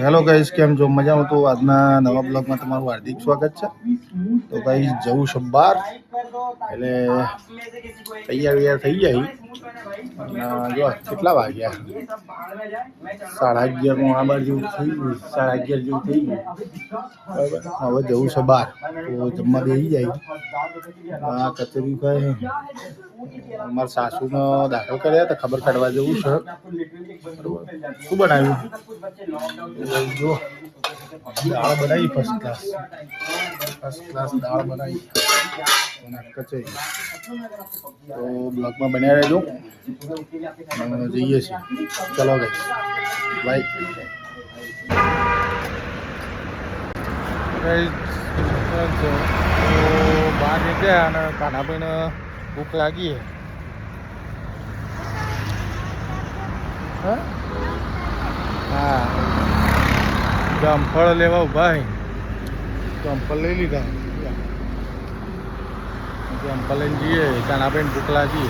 Hello guys, કેમ છો? મજામાં? તો આજના નવા બ્લોગમાં તમારું હાર્દિક સ્વાગત છે. તો ગાઈસ જવું છે બહાર, એટલે તૈયાર થઈ જાય. અને જો કેટલા વાગ્યા? 11:30 મોડા જેવું થઈ ગયું, 11:30 જેવું થઈ ગયું. બરાબર, હવે જવું છે બહાર, તો જમવા બેસી જાય. આ કચોરી ખાય. અમારા સાસુનો દાખલ કર્યા તો ખબર કાઢવા જવું છે. શું બનાવ્યું? જો દાળ બનાવી, ફર્સ્ટ ક્લાસ દાળ બનાવી અને કચોરી. તો બ્લોગમાં બન્યા રહેજો. જઈએ છીએ, ચલો ગાઈસ, બાય. તો બહાર નીકળ્યા અને કાનાભાઈને ભૂખ લાગી. હા, જમફળ લેવા ઉભા. જમફળ લઈ લીધા. જમફળ લઈને જઈએ. કાનાભાઈને ભૂખ લાગી.